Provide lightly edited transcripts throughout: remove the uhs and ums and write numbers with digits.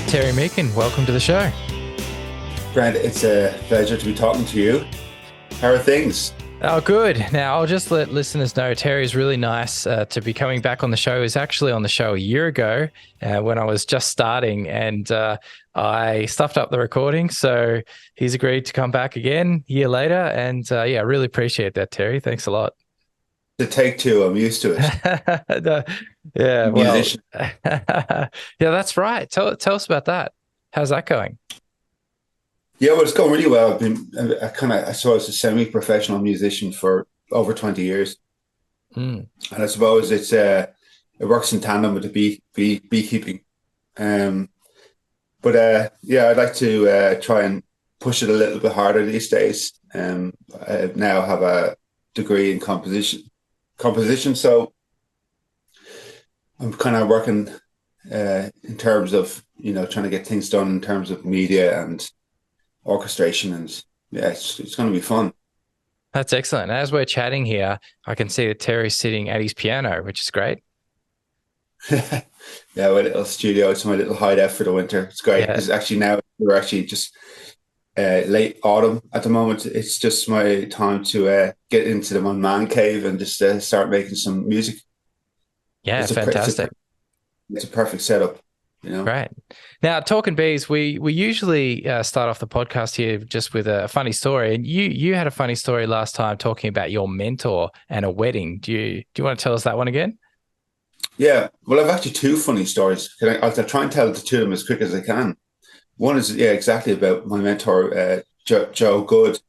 Terry Meakin, welcome to the show. Brent, it's a pleasure to be talking to you. How are things? Oh, good. Now, I'll just let listeners know Terry's really nice to be coming back on the show. He was actually on the show a year ago when I was just starting, and I stuffed up the recording. So he's agreed to come back again a year later. And I really appreciate that, Terry. Thanks a lot. To take two, I'm used to it. Yeah, Musician. well, yeah, that's right. Tell us about that. How's that going? Yeah, well, it's going really well. I've been I suppose, a semi-professional musician for over 20 years. And I suppose it works in tandem with the beekeeping. But I'd like to try and push it a little bit harder these days. I now have a degree in composition, so I'm kind of working in terms of, trying to get things done in terms of media and orchestration, and it's going to be fun. That's excellent. As we're chatting here, I can see that Terry's sitting at his piano, which is great. Yeah, my little studio. It's my little hideout for the winter. It's great. Because actually now we're actually just late autumn at the moment. It's just my time to get into the man cave and just start making some music. Yeah, it's fantastic. It's a perfect setup. Right. Now, talking bees, we usually start off the podcast here just with a funny story, and you had a funny story last time talking about your mentor and a wedding. Do you want to tell us that one again? Yeah. Well, I've actually two funny stories. I'll try and tell the two of them as quick as I can. One is exactly about my mentor, Joe Good,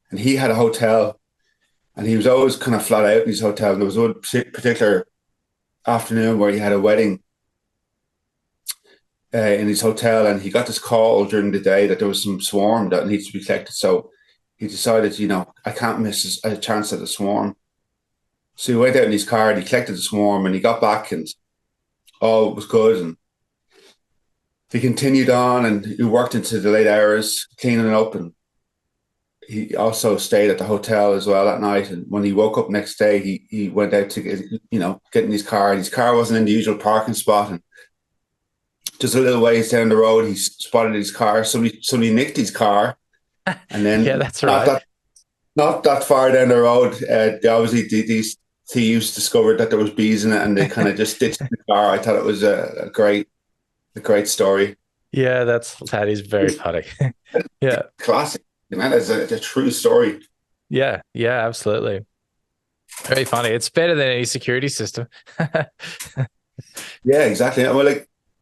and he had a hotel, and he was always kind of flat out in his hotel. And there was one particular afternoon where he had a wedding in his hotel, and he got this call during the day that there was some swarm that needs to be collected. So he decided, I can't miss a chance at the swarm. So he went out in his car and he collected the swarm, and he got back and all was good. And he continued on, and he worked into the late hours cleaning it up. And he also stayed at the hotel as well that night. And when he woke up next day, he went out to get in his car, and his car wasn't in the usual parking spot. And just a little ways down the road, he spotted his car. Somebody nicked his car, and then yeah, that's right. Not that far down the road, obviously these thieves discovered that there was bees in it, and they kind of just ditched the car. I thought it was a great story. Yeah, that is very funny. Yeah, classic. That's a true story. Yeah, absolutely. Very funny. It's better than any security system. Yeah, exactly. Well,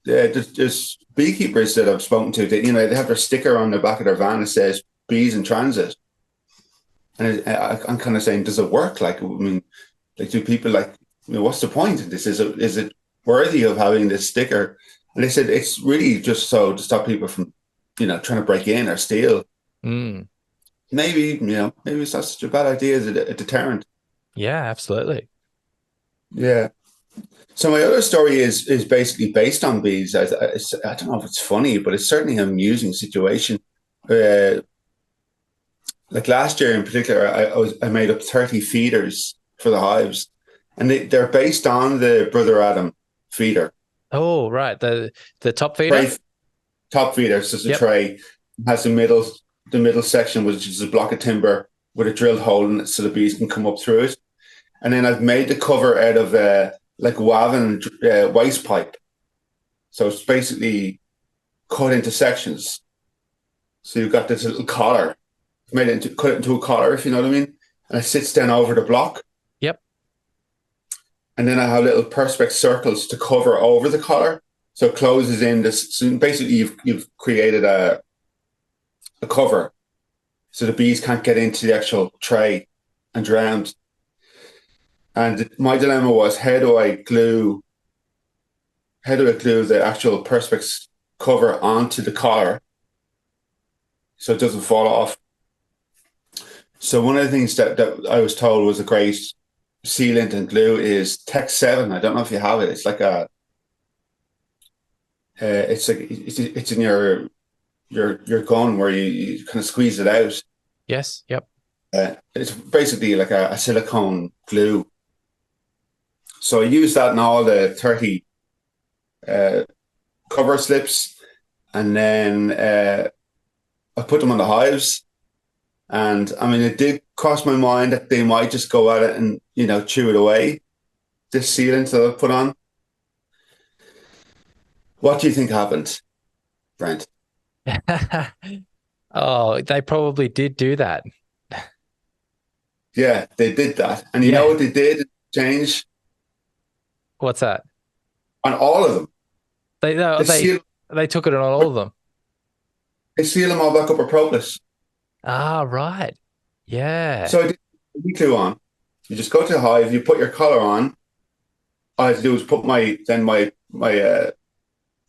there's beekeepers that I've spoken to that, they have their sticker on the back of their van that says bees in transit. And I'm kind of saying, does it work? Do people what's the point of this? Is it worthy of having this sticker? And they said, it's really just so to stop people from, trying to break in or steal. Maybe it's not such a bad idea as a deterrent. Yeah, absolutely. Yeah. So my other story is basically based on bees. I don't know if it's funny, but it's certainly an amusing situation. Like last year in particular, I made up 30 feeders for the hives, and they're based on the Brother Adam feeder. Oh, right. The top feeder? Top feeder. So it's a tray. It has the middle section, which is a block of timber with a drilled hole in it so the bees can come up through it. And then I've made the cover out of Wavin waste pipe. So it's basically cut into sections. So you've got this little collar, cut it into a collar, if you know what I mean. And it sits down over the block. Yep. And then I have little perspex circles to cover over the collar. So it closes in this. So basically you've created a cover so the bees can't get into the actual tray and drown. And my dilemma was, how do I glue the actual perspex cover onto the collar so it doesn't fall off? So one of the things that I was told was a great sealant and glue is Tech 7. I don't know if you have it. It's like it's in your gun where you kind of squeeze it out. Yes. Yep. It's basically like a silicone glue. So I use that in all the 30 uh, cover slips, and then I put them on the hives. And I mean, it did cross my mind that they might just go at it and, chew it away, this sealant that I put on. What do you think happened, Brent? Oh, they probably did do that. Yeah, they did that. And you know Yeah. what they did? Change What's that? on all of them. They no, They they seal, they took it on all of them. they seal them all back up with propolis. Ah, right. Yeah. So I did the glue on. You just go to the hive, you put your collar on. All I had to do was put my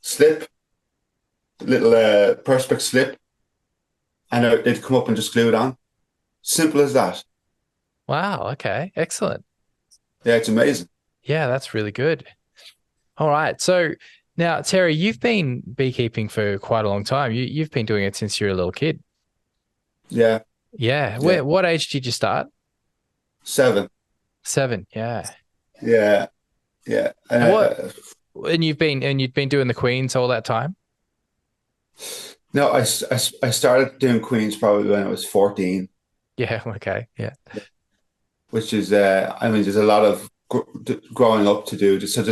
slip, little perspex slip, and they'd come up and just glue it on. Simple as that. Wow. Okay. Excellent. Yeah, it's amazing. Yeah, that's really good. All right. So now, Terry, you've been beekeeping for quite a long time. You've been doing it since you were a little kid. Yeah, Yeah. yeah. What age did you start? 7. 7. Yeah. Yeah, yeah. And you've been doing the queens all that time? No, I started doing Queens probably when I was 14, Yeah. Okay. Yeah. which is, I mean, there's a lot of growing up to do. So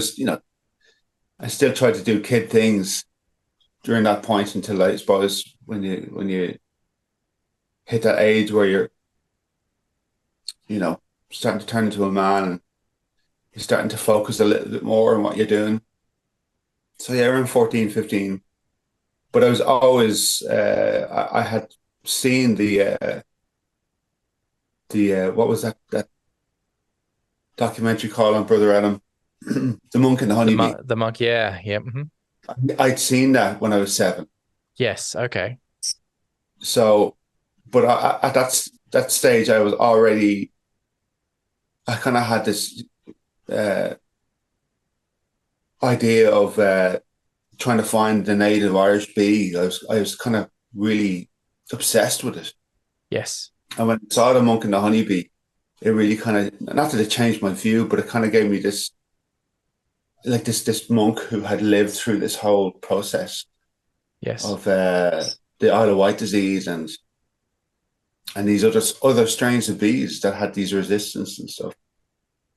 I still tried to do kid things during that point until I suppose when you hit that age where you're, you know, starting to turn into a man and you're starting to focus a little bit more on what you're doing. So yeah, around 14, 15. But I was always, I had seen what was that documentary called on Brother Adam, The Monk and the Honeybee. The monk. Yeah. Yeah. I'd seen that when I was 7. Yes. Okay. So, but at that stage, I was already, I kind of had this uh, idea of trying to find the native Irish bee. I was kind of really obsessed with it. Yes. And when I saw The Monk and the Honeybee, it really kind of, not that it changed my view, but it kind of gave me this, like this monk who had lived through this whole process Yes. of the Isle of Wight disease and these other strains of bees that had these resistance and stuff.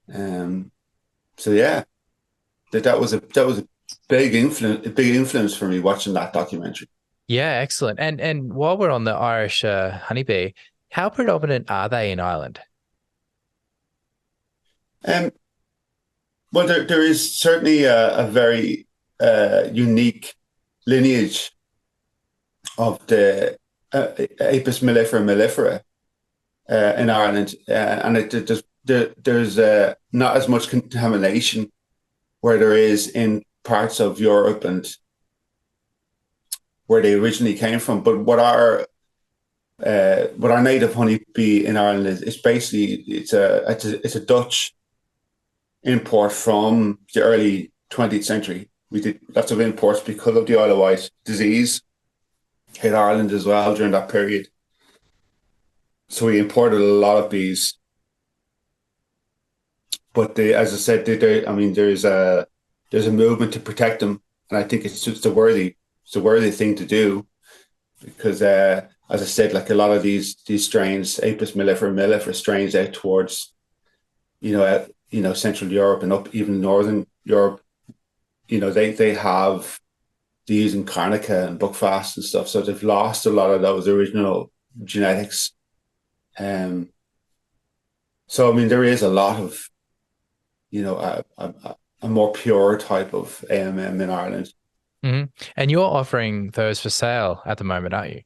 So yeah, that was a big influence for me watching that documentary. Yeah. Excellent. And while we're on the Irish honeybee, how predominant are they in Ireland? Um, well, there is certainly a very unique lineage of the Apis mellifera mellifera in Ireland, and there's not as much contamination where there is in parts of Europe and where they originally came from. But what our native honeybee in Ireland is basically it's a Dutch import from the early 20th century. We did lots of imports because of the Isle of Wight disease hit Ireland as well during that period. So we imported a lot of bees. But as I said, I mean, there's a movement to protect them, and I think it's just a worthy thing to do because, as I said, like a lot of these strains, Apis mellifera mellifera strains out towards, Central Europe and up even Northern Europe, they have these in Carnica and Buckfast and stuff, so they've lost a lot of those original genetics. So I mean, there is a lot of a more pure type of AMM in Ireland. Mm-hmm. And you're offering those for sale at the moment, aren't you?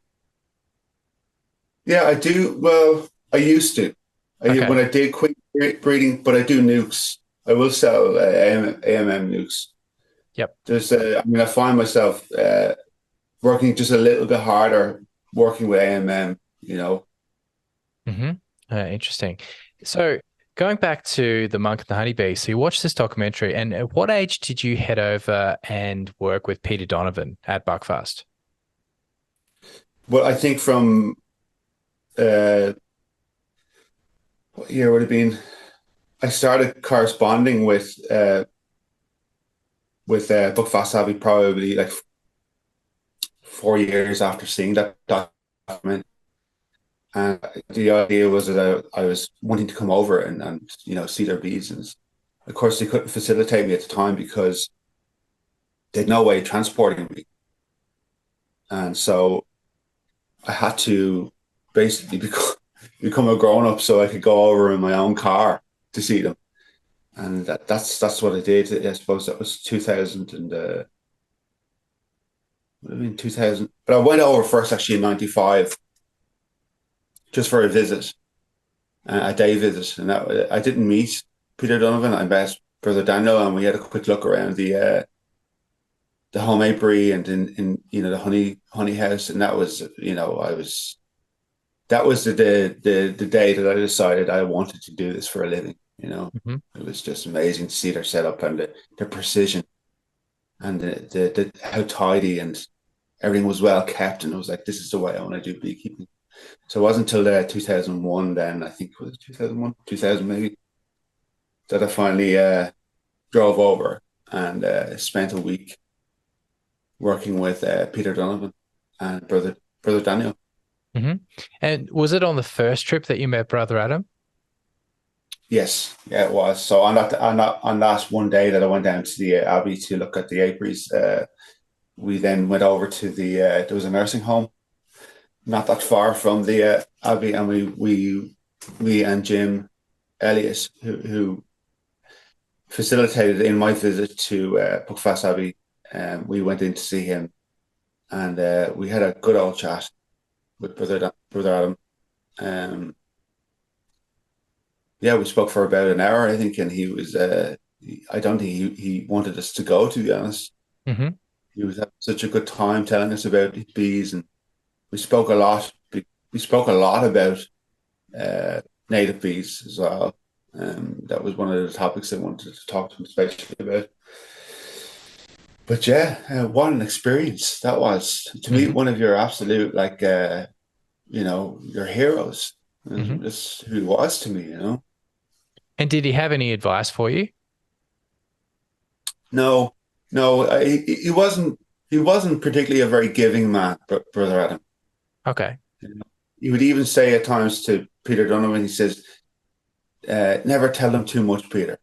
Yeah, I do. Well, I used to. Okay. When I did queen breeding, but I do nukes. I will sell AMM nukes. Yep. I find myself working just a little bit harder working with AMM. Mm-hmm. Interesting. So going back to the monk and the honeybee, so you watched this documentary, and at what age did you head over and work with Peter Donovan at Buckfast? Well, I think from uh, what year would it have been? I started corresponding with Buckfast Abbey probably like 4 years after seeing that document. And the idea was that I was wanting to come over and see their bees. And of course, they couldn't facilitate me at the time because they had no way of transporting me. And so I had to basically become a grown up so I could go over in my own car to see them. And that's what I did. I suppose that was 2000 and would have been 2000. But I went over first actually in 95 just for a visit, a day visit. And I didn't meet Peter Donovan. I met Brother Daniel, and we had a quick look around the home apiary and in the honey house. And that was that was the day that I decided I wanted to do this for a living. Mm-hmm. It was just amazing to see their setup and the precision and the how tidy and everything was well kept. And I was like, this is the way I want to do beekeeping. So it wasn't until 2001, then I think it was 2001, 2000 maybe, that I finally drove over and spent a week working with Peter Donovan and Brother Daniel. Mm-hmm. And was it on the first trip that you met Brother Adam? Yes, yeah, it was. So on that one day that I went down to the Abbey to look at the apiaries, we then went over to there was a nursing home not that far from the Abbey, and we and Jim Elliott, who facilitated in my visit to Buckfast Abbey, we went in to see him, and we had a good old chat with Brother Adam. Yeah, we spoke for about an hour, I think, and he was. I don't think he wanted us to go, to be honest. Mm-hmm. He was having such a good time telling us about bees, and we spoke a lot. We spoke a lot about native bees as well. That was one of the topics I wanted to talk to him especially about. But yeah, what an experience that was to meet one of your absolute your heroes. Just who he was to me. And did he have any advice for you? No, he wasn't. He wasn't particularly a very giving man, Brother Adam. Okay. He would even say at times to Peter Donovan, he says, "Never tell them too much, Peter."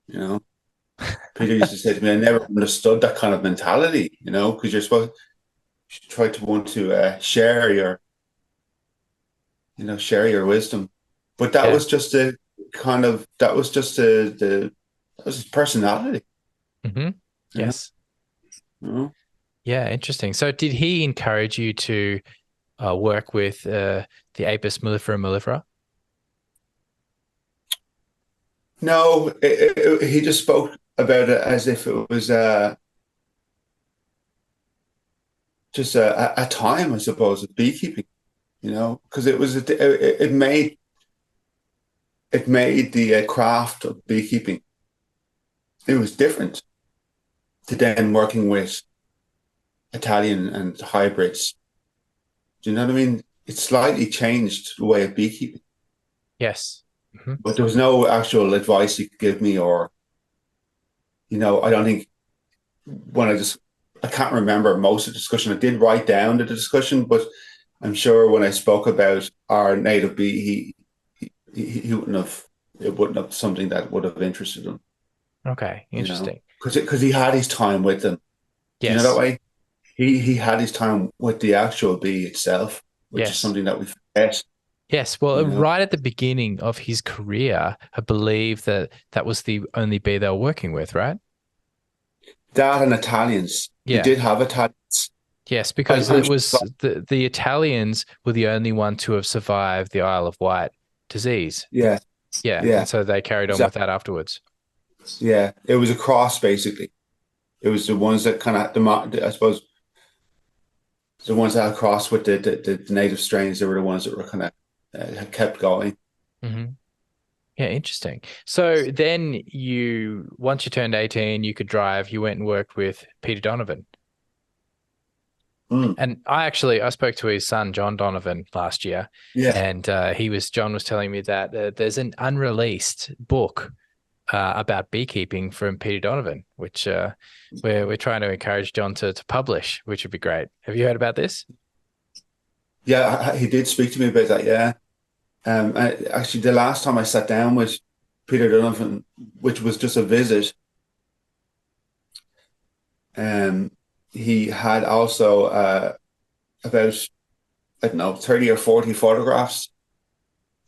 Peter used to say to me, "I never understood that kind of mentality, because you're supposed to try to want to share your wisdom." But that was just that was his personality. Mm-hmm. Yes. Yeah. Yeah, interesting. So did he encourage you to work with the Apis mellifera mellifera? No, he just spoke about it as if it was just a time, I suppose, of beekeeping. Because it made the craft of beekeeping. It was different to then working with Italian and hybrids. Do you know what I mean? It slightly changed the way of beekeeping. Yes. Mm-hmm. But there was no actual advice he could give me, or, I don't think I can't remember most of the discussion. I did write down the discussion, but I'm sure when I spoke about our native bee, he it wouldn't have something that would have interested him. Okay, interesting. Because he had his time with them. Yes. Do you know that way? He had his time with the actual bee itself, which is something that we forget. Yes. Well, right at the beginning of his career, I believe that was the only bee they were working with, right? That and Italians. Yeah. They did have Italians. Yes, because it was the Italians were the only one to have survived the Isle of Wight disease. Yeah. Yeah. And so they carried on with that afterwards. Yeah. It was a cross, basically. It was the ones that kind of, I suppose, the ones that had crossed with the native strains. They were the ones that were kind of kept going. Mm-hmm. Yeah, interesting. So then once you turned 18, you could drive, you went and worked with Peter Donovan. Mm. And I spoke to his son, John Donovan, last year, Yeah. and John was telling me that there's an unreleased book about beekeeping from Peter Donovan, which we're trying to encourage John to publish, which would be great. Have you heard about this? Yeah, he did speak to me about that. Yeah. Actually, the last time I sat down with Peter Donovan, which was just a visit, he had also about, I don't know, 30 or 40 photographs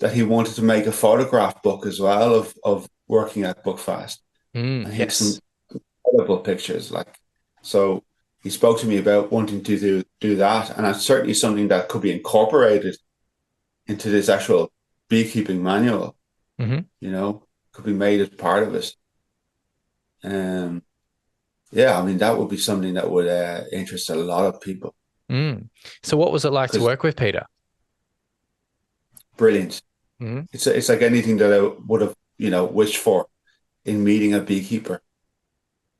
that he wanted to make a photograph book as well of working at Buckfast. And he had some Yes. incredible pictures. So he spoke to me about wanting to do that. And it's certainly something that could be incorporated into this actual beekeeping manual, could be made as part of it. Yeah, I mean, that would be something that would interest a lot of people. So what was it like to work with Peter? Brilliant. It's like anything that I would have, wished for in meeting a beekeeper.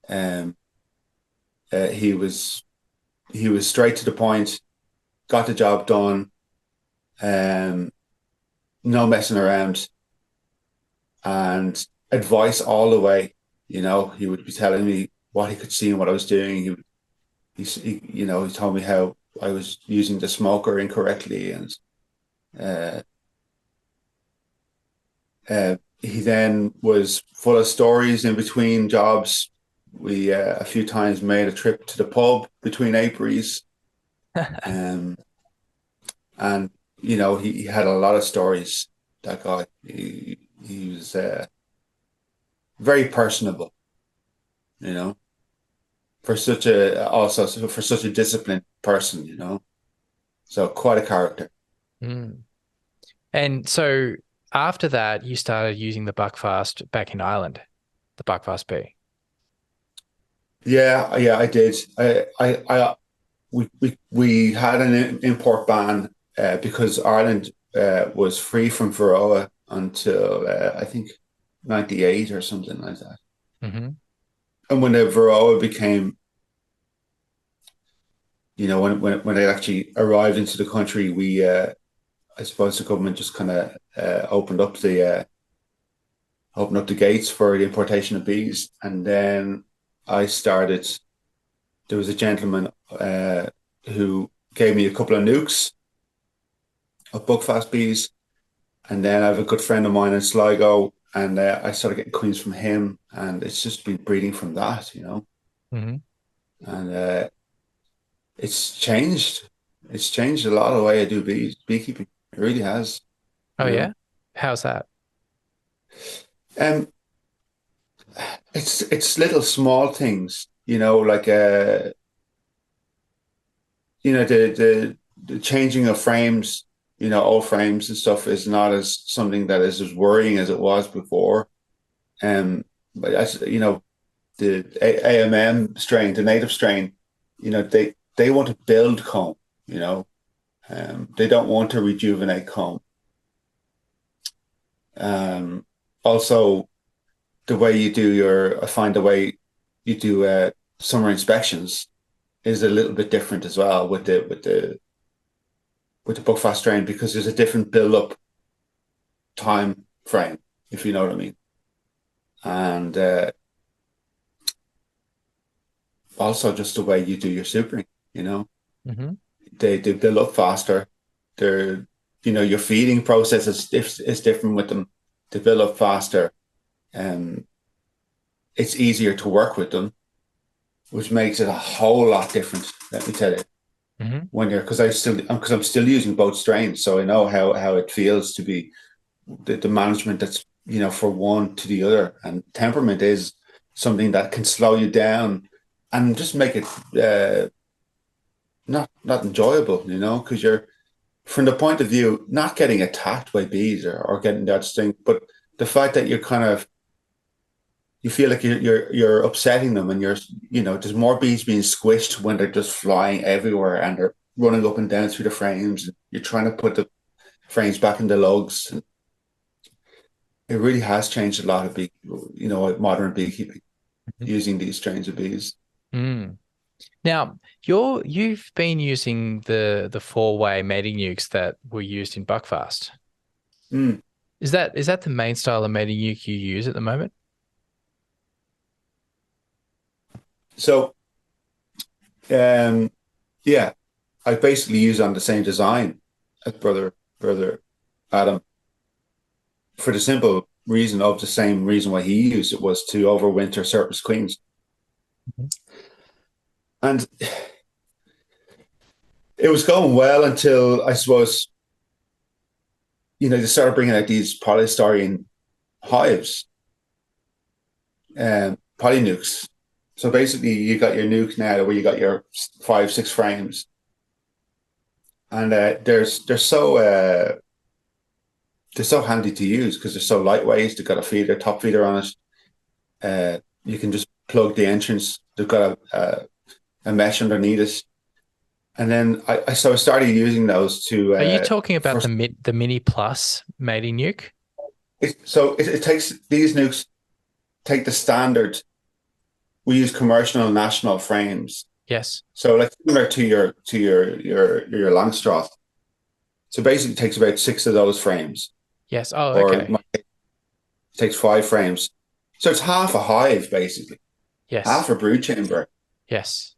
He was straight to the point, got the job done, no messing around, and advice all the way. He would be telling me what he could see and what I was doing. He told me how I was using the smoker incorrectly, and he then was full of stories in between jobs. We a few times made a trip to the pub between apiaries, and he had a lot of stories. That guy, he was very personable, for such a disciplined person, so quite a character. And so after that, you started using the Buckfast back in Ireland, the Buckfast bee. Yeah, I did. We had an import ban because Ireland was free from Varroa until I think 98 or something like that. And when the Varroa became, when it actually arrived into the country, I suppose the government just kind of opened up the gates for the importation of bees, and then I started. There was a gentleman who gave me a couple of nucs of Buckfast bees, and then I have a good friend of mine in Sligo, and I started getting queens from him, and it's just been breeding from that, And it's changed. It's changed a lot of the way I do beekeeping. It really has. Oh yeah, how's that? It's little small things, like the changing of frames, old frames and stuff is not as something that is as worrying as it was before. But as the AMM strain, the native strain, they want to build comb, they don't want to rejuvenate comb. Also, the way you do I find the way you do summer inspections is a little bit different as well with the Buckfast strain, because there's a different build-up time frame, if you know what I mean. And also just the way you do your supering, they build up faster. They're, your feeding process is different with them. They build up faster. It's easier to work with them, which makes it a whole lot different. Let me tell you, when because I'm still using both strains, so I know how it feels to be the management that's for one to the other, and temperament is something that can slow you down and just make it not enjoyable, because you're, from the point of view, not getting attacked by bees or getting that sting, but the fact that you're kind of, you feel like you're upsetting them, and there's more bees being squished when they're just flying everywhere and they're running up and down through the frames. You're trying to put the frames back in the lugs. it really has changed a lot of modern beekeeping using these strains of bees. Mm. Now, you've been using the four-way mating nukes that were used in Buckfast. Mm. Is that the main style of mating nuke you use at the moment? So, um, yeah, I basically use on the same design as brother Adam for the simple reason of the same reason why he used it was to overwinter surplus queens. Mhm. And it was going well until I suppose, they started bringing out these polystyrene hives, polynukes. So basically, you got your nuke now where you got your 5, 6 frames, and they're so handy to use because they're so lightweight. They've got a feeder, top feeder on it. You can just plug the entrance. They've got a mesh underneath it, and then I started using those to Are you talking about for the Mini Plus mating nuke? it takes these nukes take the standard. We use commercial and national frames, Yes. so like similar to your Langstroth. So basically, it takes about 6 of those frames, Yes. Oh, or okay. it takes 5 frames. So it's half a hive, basically, Yes. half a brood chamber. Yes.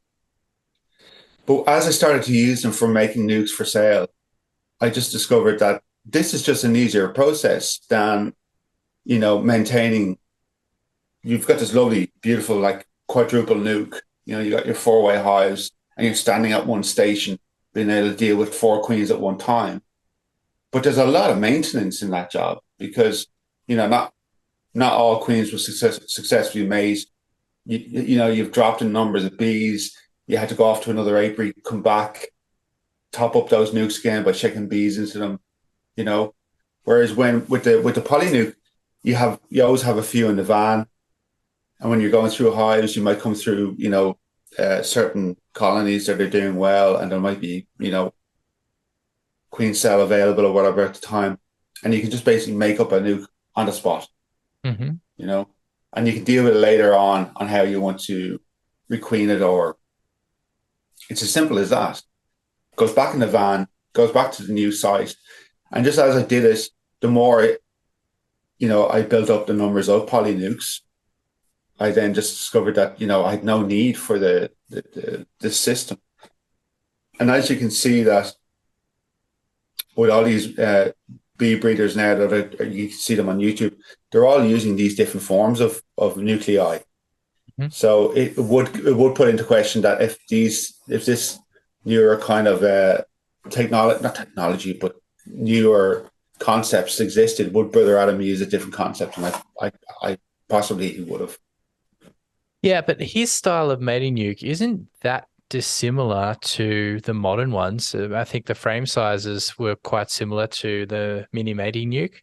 But as I started to use them for making nukes for sale, I just discovered that this is just an easier process than, maintaining. You've got this lovely, beautiful, like quadruple nuke. You got your 4-way hives and you're standing at one station, being able to deal with 4 queens at one time. But there's a lot of maintenance in that job because, not all queens were successfully made. You've dropped in numbers of bees. You had to go off to another apiary, come back, top up those nukes again by checking bees into them. You know, whereas when with the polynuke, you always have a few in the van, and when you're going through hives, you might come through certain colonies that are doing well, and there might be queen cell available or whatever at the time, and you can just basically make up a nuke on the spot. Hmm. You know, and you can deal with it later on how you want to requeen it, or it's as simple as that. Goes back in the van, goes back to the new site, and just as I did it, the more I built up the numbers of polynukes. I then just discovered that I had no need for the system, and as you can see that with all these bee breeders now you can see them on YouTube, they're all using these different forms of nuclei. Hmm. So it would put into question that if this newer kind of technology, not technology, but newer concepts existed, would Brother Adam use a different concept? And I possibly he would have. Yeah, but his style of mating nuke isn't that dissimilar to the modern ones. I think the frame sizes were quite similar to the mini mating nuke.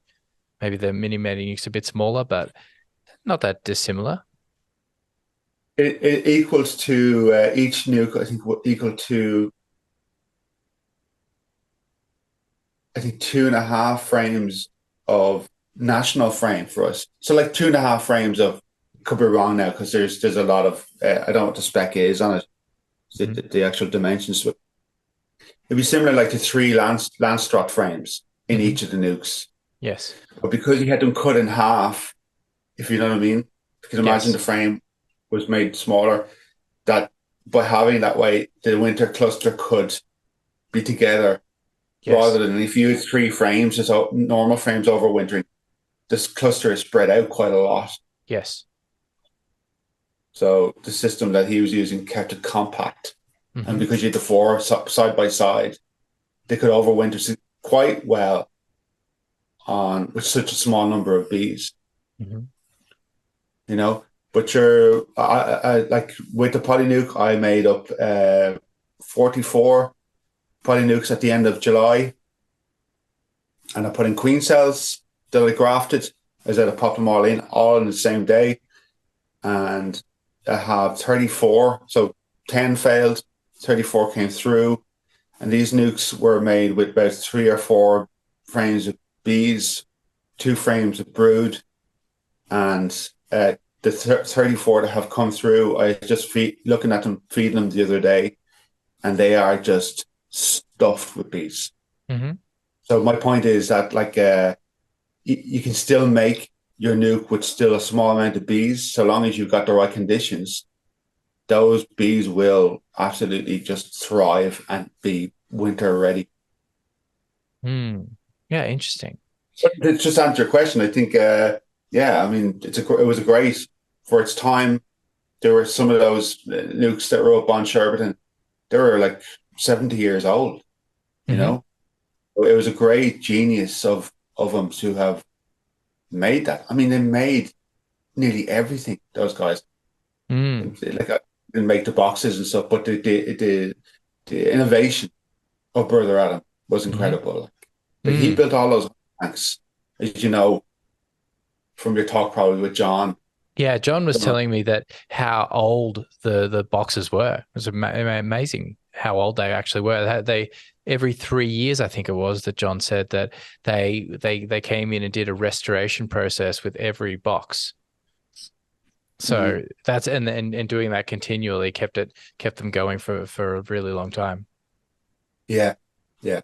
Maybe the mini mating nuke's a bit smaller, but not that dissimilar. It equals to each nuke. I think equal to 2.5 frames of national frame for us. So like 2.5 frames of, could be wrong now because there's a lot of I don't know what the spec is on it, the actual dimensions. It'd be similar like to 3 Langstroth frames in Hmm. each of the nukes, Yes. but because he had them cut in half, if you know what I mean, you can imagine the Yes. frame was made smaller. That by having that way, the winter cluster could be together rather Yes. than if you use 3 frames, just normal frames overwintering. This cluster is spread out quite a lot. Yes. So the system that he was using kept it compact. And Hmm. because you had the 4 side by side, they could overwinter quite well on with such a small number of bees, Hmm. you know. But I like with the polynuke, I made up 44 polynukes at the end of July, and I put in queen cells that I grafted. I said I popped them all in the same day, and I have 34. So 10 failed, 34 came through, and these nukes were made with about 3 or 4 frames of bees, two frames of brood, and the 34 that have come through, I just looking at them, feeding them the other day, and they are just stuffed with bees. Mm-hmm. So my point is that like you can still make your nuke with still a small amount of bees, so long as you've got the right conditions. Those bees will absolutely just thrive and be winter ready. Yeah, interesting. But just to answer your question, I think, yeah, I mean, it was a great for its time. There were some of those nukes that were up on Sherberton. They were like 70 years old. You Mm-hmm. know, it was a great genius of them to have made that. I mean, they made nearly everything. Those guys, Mm. like, I didn't make the boxes and stuff, but the innovation of Brother Adam was Mm-hmm. incredible. Like he Mm. built all those tanks, as you know from your talk probably with John. Yeah, John was telling me that how old the boxes were. It was amazing how old they actually were. They every 3 years, I think it was, that John said that they came in and did a restoration process with every box. Mm-hmm. So that's and doing that continually kept them going for a really long time. Yeah, yeah.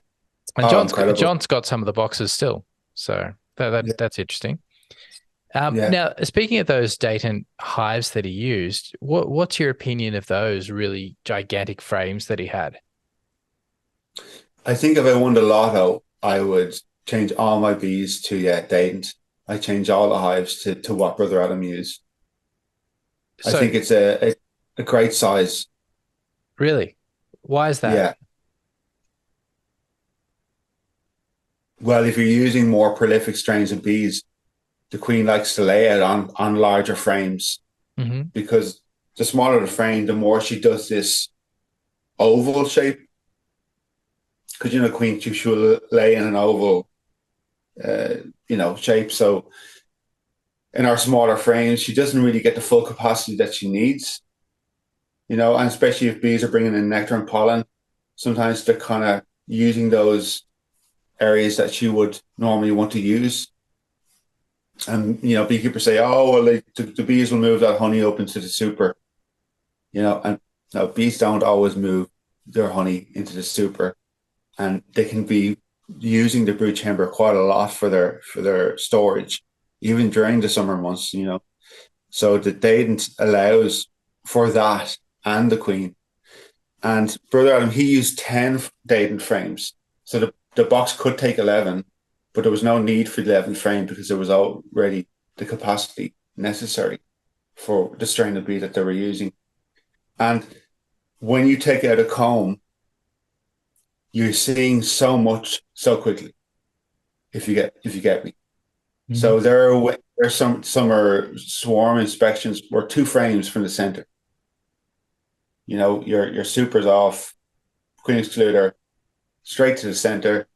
And Oh, incredible. John's got some of the boxes still. So Yeah, that's interesting. yeah. Now, speaking of those Dadant hives that he used, what's your opinion of those really gigantic frames that he had? I think if I won the lotto, I would change all my bees to Dadant. I change all the hives to what Brother Adam used. I So, think it's a great size. really, why is that? Yeah. Well, if you're using more prolific strains of bees, the queen likes to lay it on larger frames Hmm. because the smaller the frame, the more she does this oval shape. Because queen she will lay in an oval, uh, shape. So in our smaller frames, she doesn't really get the full capacity that she needs. And especially if bees are bringing in nectar and pollen, sometimes they're kind of using those areas that she would normally want to use. And beekeepers say, "Oh, well, the bees will move that honey up into the super." And no, bees don't always move their honey into the super, and they can be using the brood chamber quite a lot for their storage, even during the summer months. So the Dadant allows for that and the queen. And Brother Adam, he used 10 Dadant frames, so the box could take 11, but there was no need for the 11 frame because there was already the capacity necessary for the strain of bee that they were using. And when you take out a comb, you're seeing so much so quickly. If you get me. Hmm. So there's some are swarm inspections where two frames from the center. Your super's off, queen excluder, straight to the center,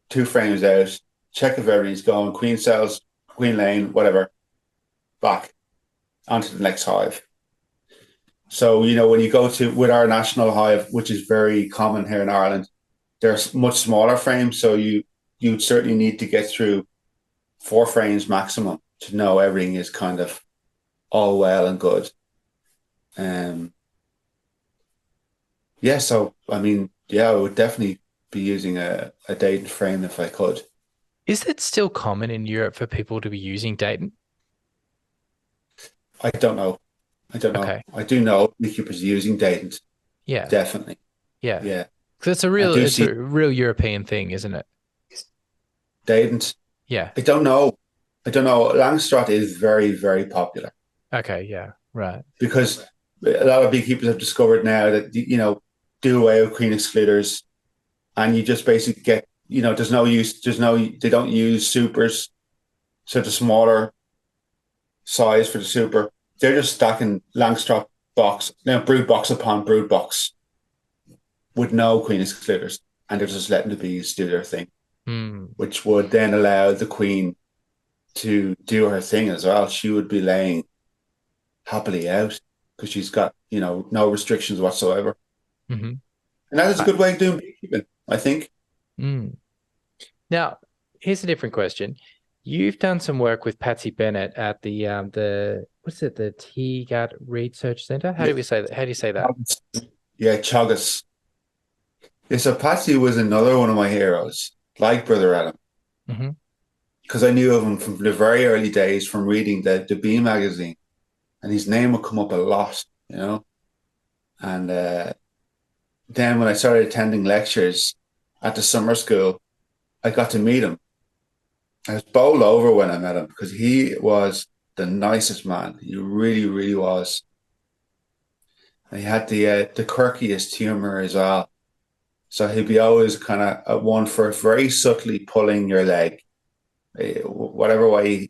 two frames out, check if everything's going, queen cells, queen lane, whatever, back onto the next hive. So, when you go to with our national hive, which is very common here in Ireland, there's much smaller frames. So you'd certainly need to get through four frames maximum to know everything is kind of all well and good. Um, yeah, so I mean, yeah, I would definitely be using a Dayton frame if I could. Is it still common in Europe for people to be using Dadant? I don't know. I don't know. Okay. I do know beekeepers using Dayton, Yeah. definitely. Yeah. Yeah. Because I do it's see a real European thing, isn't it? Dayton. Yeah. I don't know. I don't know. Langstroth is very, very popular Okay. Yeah. Right. because a lot of beekeepers have discovered now that, do away with queen excluders and you just basically get, they don't use supers. So the smaller size for the super, they're just stacking Langstroth box, now brood box upon brood box with no queen excluders. And they're just letting the bees do their thing, Hmm. which would then allow the queen to do her thing as well. She would be laying happily out because she's got, no restrictions whatsoever. Mm-hmm. And that is a I, good way of doing beekeeping, I think. mm. Now, here's a different question. You've done some work with Patsy Bennett at the what's it, the Teagasc Research Centre? How do we say that? How do you say that? Yeah, Teagasc. Yeah, so Patsy was another one of my heroes, like Brother Adam, Hmm. because I knew of him from the very early days from reading the Bee magazine, and his name would come up a lot, you know. And then when I started attending lectures at the summer school, I got to meet him. I was bowled over when I met him because he was the nicest man. He really, really was. And he had the quirkiest humor as well. So he'd be always kind of at one for very subtly pulling your leg, whatever way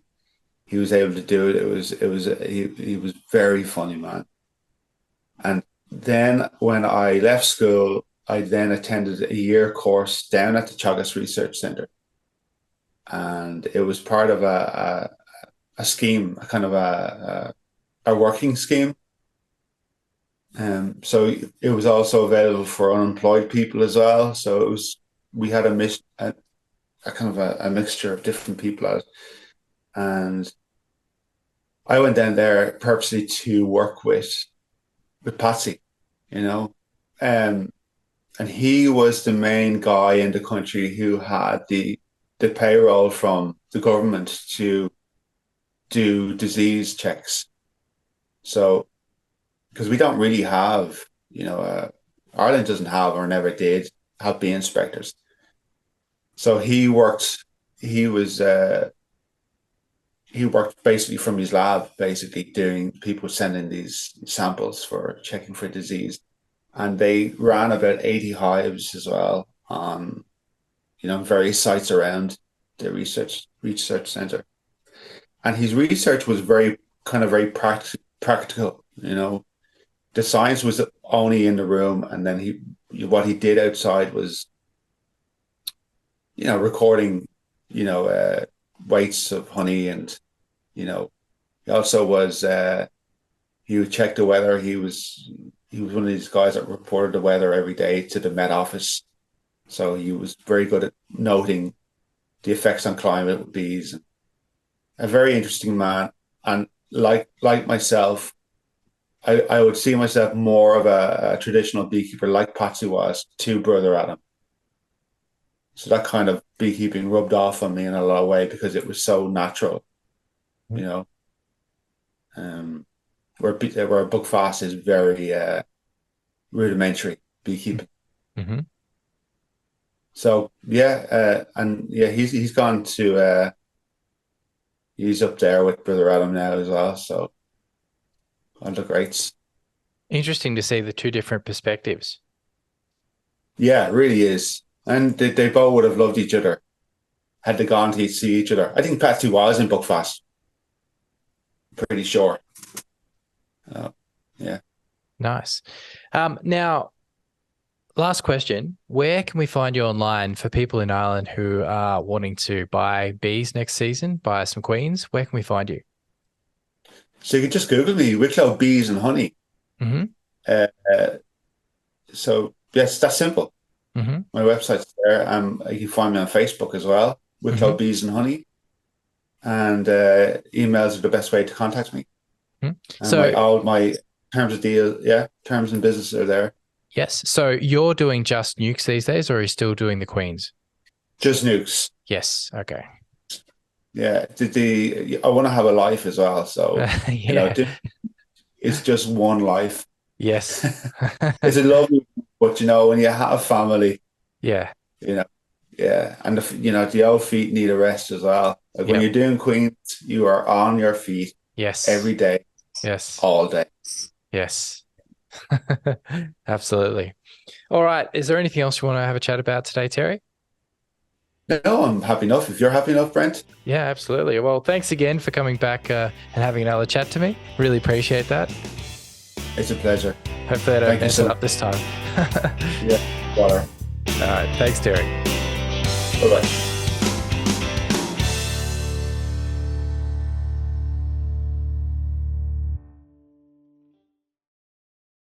he was able to do it. He was very funny, man. And then when I left school, I then attended a year course down at the Teagasc Research Centre, and it was part of a scheme, a kind of a working scheme. So it was also available for unemployed people as well. So we had a kind of a mixture of different people at it, and I went down there purposely to work with Patsy, you know, and he was the main guy in the country who had the payroll from the government to do disease checks. So, because we don't really have, Ireland doesn't have or never did have bee inspectors. So he worked basically from his lab, basically doing people sending these samples for checking for disease. And they ran about 80 hives as well on, various sites around the research center. And his research was very practical, The science was only in the room, and then what he did outside was, recording, weights of honey, and he also was he would check the weather. He was one of these guys that reported the weather every day to the Met Office. So he was very good at noting the effects on climate with bees. A very interesting man. And like myself, I would see myself more of a traditional beekeeper like Patsy was to Brother Adam. So that kind of beekeeping rubbed off on me in a lot of ways because it was so natural, where Buckfast is very rudimentary beekeeping. Mm-hmm. So he's gone to he's up there with Brother Adam now as well. So on the greats. Interesting to see the two different perspectives. Yeah, it really is. And they both would have loved each other had they gone to see each other. I think Patsy was in Buckfast. Pretty sure. Yeah. Nice. Now, last question. Where can we find you online for people in Ireland who are wanting to buy bees next season, buy some queens? Where can we find you? So you can just Google me, Wicklow Bees and Honey. Mm-hmm. So yes, that's simple. Mm-hmm. My website's there. You can find me on Facebook as well, Wicklow Bees and Honey. And emails are the best way to contact me. Mm-hmm. So all my terms of deal, terms and business are there. Yes. So you're doing just nucs these days, or are you still doing the queens? Just nucs. Yes. Okay. Yeah. I want to have a life as well. So it's just one life. Yes. It's a lovely, but when you have family, yeah. And the old feet need a rest as well. Like when you're doing queens, you are on your feet. Yes. Every day. Yes. All day. Yes. Absolutely. All right. Is there anything else you want to have a chat about today, Terry? No, I'm happy enough. If you're happy enough, Brent. Yeah, absolutely. Well, thanks again for coming back and having another chat to me. Really appreciate that. It's a pleasure. Hopefully I don't mess it up this time. Yeah, water. All right. Thanks, Terry. Bye-bye.